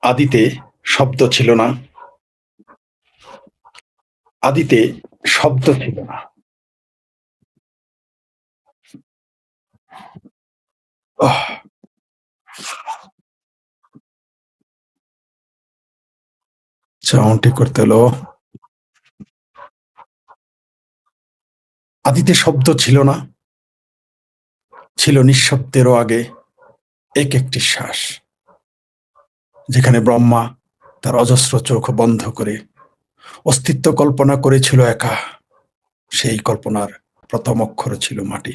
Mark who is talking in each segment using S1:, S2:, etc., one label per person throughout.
S1: আদিতে শব্দ ছিল না। আদিতে শব্দ ছিল না। ওহ! সাউন্ডটি করতে হলো। আদিতে শব্দ ছিল না। ছিল নিঃশব্দেরও আগে একটি শ্বাস। যেখানে ব্রহ্মা তার অজস্র চোখ বন্ধ করে অস্তিত্ব কল্পনা করেছিল একা। সেই কল্পনার প্রথম অক্ষর ছিল মাটি।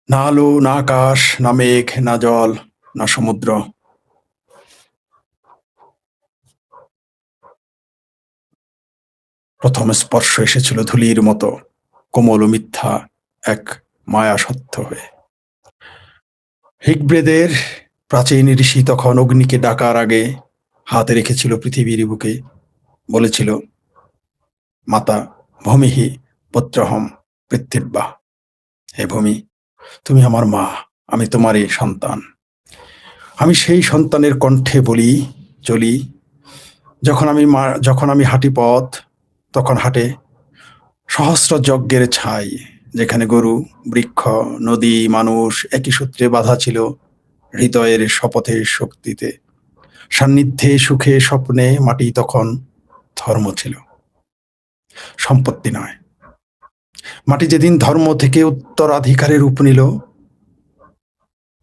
S1: না আলো, না আকাশ, না মেঘ, না জল, না সমুদ্র। প্রথম স্পর্শ এসেছিল ধূলির মতো, কোমল ও মিথ্যা, এক মায়া সত্য হয়ে। ঋগ্বেদের প্রাচীন ঋষি তখন অগ্নিকে ডাকার আগে হাতে রেখেছিল পৃথিবীর বুকে, বলেছিল, মাতা ভূমিহি পুত্রহম পৃথিব্যা। হে ভূমি, তুমি আমার মা, আমি তোমারই সন্তান। আমি সেই সন্তানের কণ্ঠে বলি, চলি। যখন আমি হাঁটি পথ, তখন হাঁটে সহস্র যজ্ঞের ছাই। যেখানে গরু, বৃক্ষ, নদী, মানুষ একই সূত্রে বাঁধা ছিল, হৃদয়ের শপথের শক্তিতে। সান্নিধ্যে, সুখে, স্বপ্নে মাটি তখন ধর্ম ছিল, সম্পত্তি নয়। মাটি যেদিন ধর্ম থেকে উত্তরাধিকারের রূপ নিল,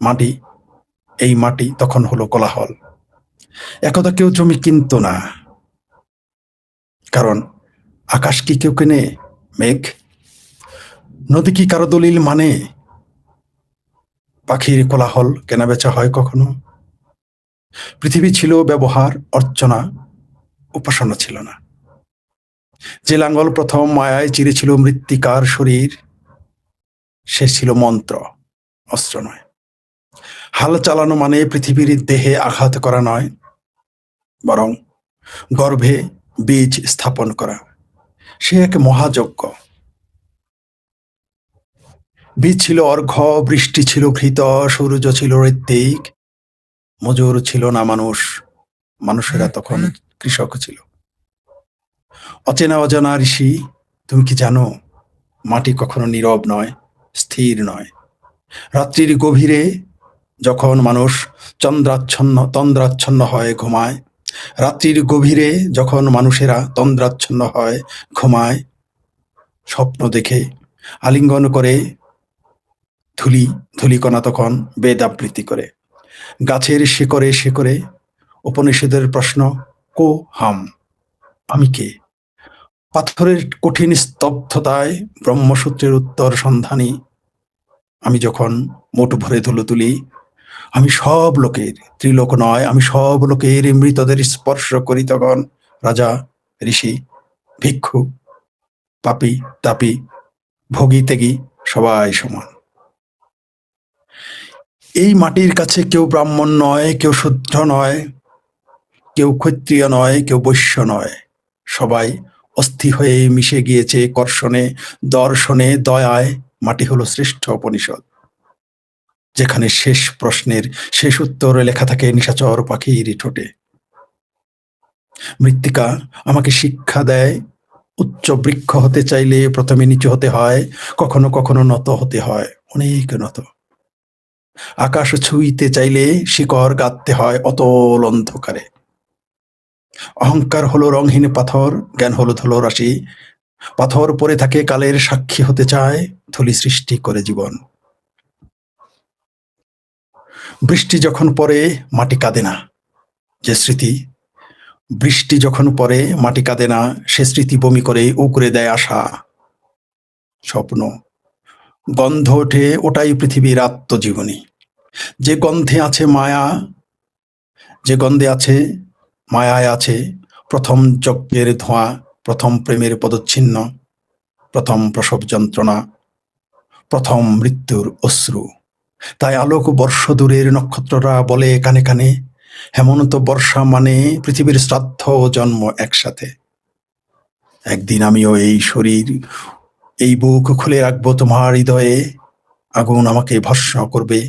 S1: মাটি এই মাটি তখন হলো কোলাহল। একদা কেউ জমি কিনত না, কারণ আকাশ কি কেউ কেনে? মেঘ? নদী কি কারো দলিল মানে? পাখির কোলাহল কেনাবেচা হয় কখনো? পৃথিবী ছিল ব্যবহার, অর্চনা, উপাসনা ছিল না। যে লাঙ্গল প্রথম মায়ায় চিরেছিল মৃত্তিকার শরীর, সে ছিল মন্ত্র, অস্ত্র নয়। হাল চালানো মানে পৃথিবীর দেহে আঘাত করা নয়, বরং গর্ভে বীজ স্থাপন করা। সে এক মহাযজ্ঞ। বীজ ছিল অর্ঘ্য, বৃষ্টি ছিল ঘৃত, সূর্য ছিল ঋত্বিক, মজুর ছিল না মানুষ, মানুষেরা তখন কৃষক ছিল। অচেনা অজানা ঋষি, তুমি কি জানো মাটি কখনো নীরব নয়, স্থির নয়। রাত্রির গভীরে যখন মানুষ তন্দ্রাচ্ছন্ন হয়, ঘুমায়, রাত্রির গভীরে যখন মানুষেরা তন্দ্রাচ্ছন্ন হয়, ঘুমায়, স্বপ্ন দেখে, আলিঙ্গন করে, ধূলিকণা তখন বেদ আবৃত্তি করে। গাছের শিকড়ে শিকড়ে উপনিষদের প্রশ্ন, কো হাম, আমি কে? পাথরের কঠিন স্তব্ধতায় ব্রহ্মসূত্রের উত্তর সন্ধানী। আমি যখন মুঠ ভরে ধুলো তুলি, আমি সব লোকের, ত্রিলোক নয়, আমি সব লোকের মৃতদের স্পর্শ করি, তখন রাজা, ঋষি, ভিক্ষু, পাপী, তাপী, ভোগী, ত্যাগী সবাই সমান। এই মাটির কাছে কেউ ব্রাহ্মণ নয়, কেউ শূদ্র নয়, কেউ ক্ষত্রিয় নয়, কেউ বৈশ্য নয়। সবাই অস্থি হয়ে মিশে গিয়েছে কর্ষণে, দর্শনে, দয়ায়। মাটি হলো শ্রেষ্ঠ উপনিষদ, যেখানে শেষ প্রশ্নের শেষ উত্তর লেখা থাকে নিশাচর পাখির ঠোঁটে। মৃত্তিকা আমাকে শিক্ষা দেয়, উচ্চ বৃক্ষ হতে চাইলে প্রথমে নিচু হতে হয়, কখনো কখনো নত হতে হয়, অনেক নত। আকাশ ছুঁইতে চাইলে শিকড় গাঁথতে হয় অতল অন্ধকারে। অহংকার হলো রংহীন পাথর, জ্ঞান হলো ধুলো রাশি। পাথর পরে থাকে কালের সাক্ষী হতে চায়, ধূলি সৃষ্টি করে জীবন। বৃষ্টি যখন পড়ে মাটি কাঁদে না, যে স্মৃতি। বৃষ্টি যখন পড়ে মাটি কাঁদে না, সে স্মৃতি বমি করে উগরে দেয় আশা, স্বপ্ন। গন্ধ ওঠে, ওটাই পৃথিবীর আত্মজীবনী। যে গন্ধে আছে মায়া, যে গন্ধে আছে মায়ায় আছে প্রথম যজ্ঞের ধোঁয়া, প্রথম প্রেমের পদচ্ছিন্ন, প্রথম প্রসব যন্ত্রণা, প্রথম মৃত্যুর অশ্রু। তাই আলোক বর্ষ দূরের নক্ষত্ররা বলে কানে কানে, হেমন্ত বর্ষা মানে পৃথিবীর শ্রাদ্ধ ও জন্ম একসাথে। একদিন আমিও এই শরীর, এই বুক খুলে রাখবো তোমার হৃদয়ে। আগুন আমাকে ভস্ম করবে,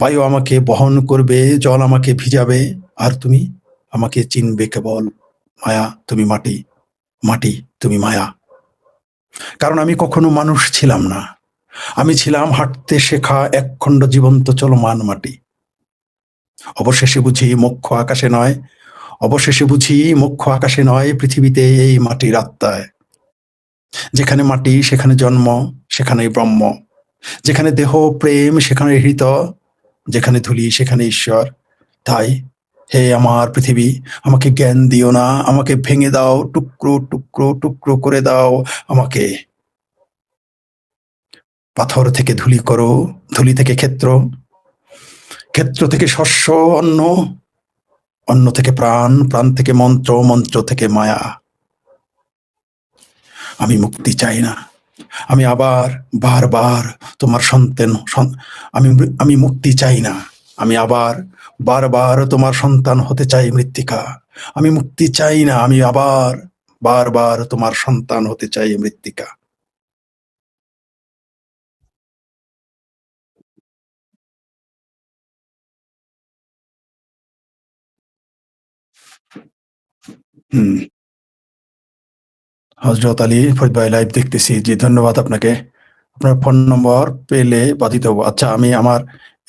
S1: বায়ু আমাকে বহন করবে, জল আমাকে ভিজাবে, আর তুমি আমাকে চিনবে কেবল। মায়া তুমি মাটি, মাটি তুমি মায়া। কারণ আমি কখনো মানুষ ছিলাম না, আমি ছিলাম হাঁটতে শেখা একখণ্ড জীবন্ত চলমান মাটি। অবশেষে বুঝি মোক্ষ আকাশে নয়, অবশেষে বুঝি মোক্ষ আকাশে নয়, পৃথিবীতে এই মাটির আত্মায়। যেখানে মাটি সেখানে জন্ম, সেখানেই ব্রহ্ম। যেখানে দেহ প্রেম সেখানে হৃত, যেখানে ধুলি সেখানে ঈশ্বর। তাই হে আমার পৃথিবী, আমাকে জ্ঞান দিও না, আমাকে ভেঙে দাও, টুকরো টুকরো টুকরো করে দাও আমাকে। পাথর থেকে ধুলি করো, ধুলি থেকে ক্ষেত্র, ক্ষেত্র থেকে শস্য অন্ন, অন্ন থেকে প্রাণ, প্রাণ থেকে মন্ত্র, মন্ত্র থেকে মায়া। আমি মুক্তি চাই না, আমি আবার বারবার তোমার সন্তান। আমি আমি মুক্তি চাই না, আমি আবার বারবার তোমার সন্তান হতে চাই মৃত্তিকা। আমি মুক্তি চাই না, আমি আবার বারবার তোমার সন্তান হতে চাই মৃত্তিকা। হুম। হজরত আলী ফরিদ ভাই লাইভ দেখতেছি, জি ধন্যবাদ আপনাকে। আপনার ফোন নম্বর পেলে বাধিত হবো। আচ্ছা, আমি আমার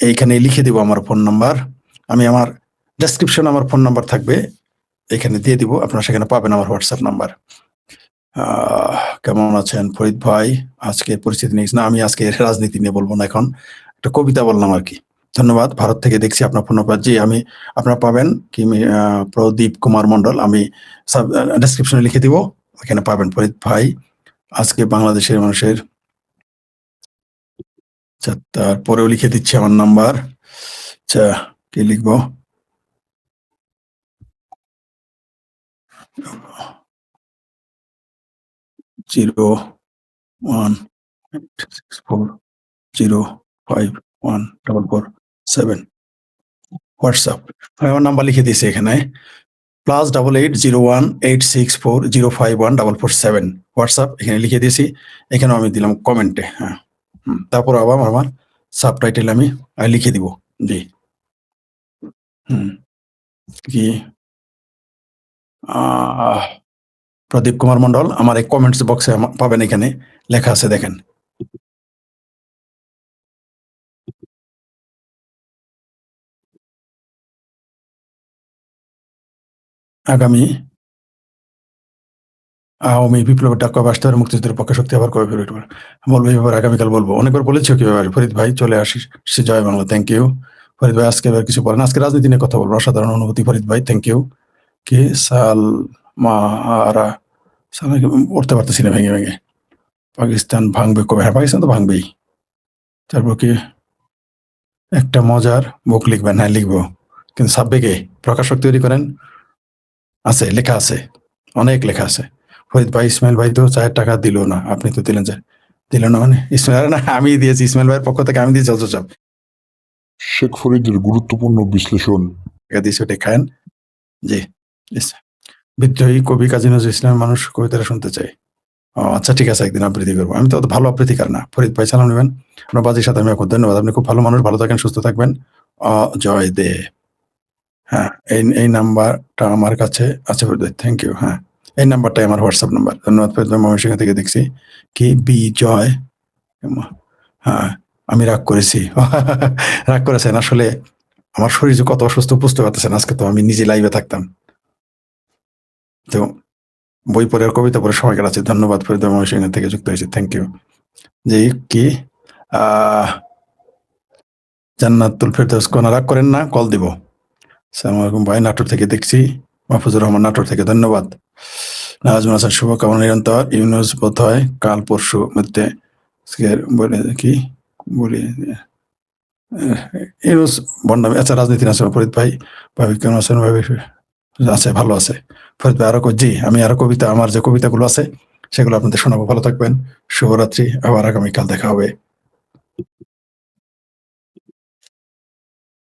S1: এইখানে লিখে দেবো আমার ফোন নাম্বার। আমি আমার ডেসক্রিপশনে আমার ফোন নাম্বার থাকবে, এখানে দিয়ে দিব, আপনারা সেখানে পাবেন আমার হোয়াটসঅ্যাপ নাম্বার। কেমন আছেন ফরিদ ভাই? আজকের পরিস্থিতি নিয়ে না, আমি আজকে রাজনীতি নিয়ে বলবো না, এখন একটা কবিতা বললাম আর কি। ধন্যবাদ, ভারত থেকে দেখছি আপনার ফোন নাম্বার। জি, আমি আপনারা পাবেন কি প্রদীপ কুমার মন্ডল, আমি ডেসক্রিপশনে লিখে দিব, ওখানে পাবেন ফরিদ ভাই। আজকে বাংলাদেশের মানুষের, আচ্ছা তারপরেও লিখে দিচ্ছি আমার নাম্বার। আচ্ছা, কি লিখবো? 018640514447 হোয়াটসঅ্যাপ। আমি আমার নাম্বার লিখে দিয়েছি এখানে, +88018640514447 হোয়াটসঅ্যাপ, এখানে লিখে দিয়েছি। এখানেও আমি দিলাম কমেন্টে। হ্যাঁ, তারপর আবার আমার সাবটাইটেল আমি লিখে দিব। জি। কি প্রদীপ কুমার মন্ডল, আমার এই কমেন্টস বক্সে পাবেন, এখানে লেখা আছে দেখেন। আগামী আওয়ামী বিপ্লবের ডাক কবে আসতে পারে, মুক্তিযুদ্ধের পক্ষে শক্তি আবার কবে ফিরে পারে? বলবো এই ব্যাপারে আগামীকাল বলবো। অনেকবার বলেছি কি ব্যাপারে? ফরিদ ভাই চলে আসিস, সে জয় বাংলা। থ্যাংক ইউ ফরিদ ভাই। আজকে এবার কিছু বলেন, আজকে রাজনীতি নিয়ে কথা বলবো। অসাধারণ অনুভূতি ফরিদ ভাই, থ্যাংক ইউ। কি সালমারা উঠতে পারতেছি না ভেঙে ভেঙে। পাকিস্তান ভাঙবে কবে? হ্যাঁ, পাকিস্তান তো ভাঙবেই। তারপর কি একটা মজার বুক লিখবেন? হ্যাঁ লিখবো, কিন্তু সাববেগে প্রকাশক তৈরি করেন। আছে, লেখা আছে, অনেক লেখা আছে। ফরিদ ভাই, ইসমাইল ভাই তো 4 টাকা দিল না, আপনি তো দিলেন। দিল না মানে ইসমাইল না, আমি দিয়েছি, ইসমাইল ভাইয়ের পক্ষ থেকে আমি দিয়েছি। অথচ
S2: শেখ ফরিদের গুরুত্বপূর্ণ বিশ্লেষণ
S1: দিয়েছি, ওটা খায়েন। জি, বিদ্রোহী কবি কাজী নজরুল ইসলামের মানুষ কবিতাটা শুনতে চাই। ও আচ্ছা, ঠিক আছে, একদিন আবৃত্তি করবো। আমি তো ভালো আবৃত্তিকার না। ফরিদ ভাই সালাম নেবেন, আপনার বাজির সাথে আমি এখন। ধন্যবাদ, আপনি খুব ভালো মানুষ, ভালো থাকেন, সুস্থ থাকবেন। জয় দে। হ্যাঁ, এই নাম্বারটা আমার কাছে আছে ফরিদ ভাই, থ্যাংক ইউ। হ্যাঁ, এই নাম্বারটাই আমার হোয়াটসঅ্যাপ নাম্বার। ধন্যবাদ ফরিদ ভাই, ময়মনসিংহ থেকে দেখছি। কি বিজয়? হ্যাঁ, আমি রাগ করেছি। রাগ করেছেন? আসলে আমার শরীর যে কত অসুস্থ বুঝতে পারতেছেন। আজকে তো আমি নিজে লাইভে থাকতাম, তো বই পড়ে আর কবিতা পড়ে সময় কাটাচ্ছি। ধন্যবাদ ফরিদ ভাই, ময়মনসিংহ থেকে যুক্ত হয়েছি, থ্যাংক ইউ। যে কি জান্নাতুল ফেরদৌস, কোন রাগ করেন না, কল দিব। আসসালামু আলাইকুম ভাই, নাটোর থেকে দেখছি। মাহফুজুর রহমান, নাটোর থেকে, ধন্যবাদ। নাজমুল হাসান, শুভকামনা নিরন্তর। ইউনুস বোধ হয় কাল পরশু মধ্যে বলে কি বলি ইউনুস বন্ডামি। আচ্ছা, রাজনীতি আছে ফরিদ ভাই, ভাবি কেমন আছেন? ভাবি আছে, ভালো আছে। ফরিদ ভাই আরো জি, আমি আরো কবিতা, আমার যে কবিতাগুলো আছে সেগুলো আপনাদের শোনাবো। ভালো থাকবেন, শুভরাত্রি, আবার আগামীকাল দেখা হবে।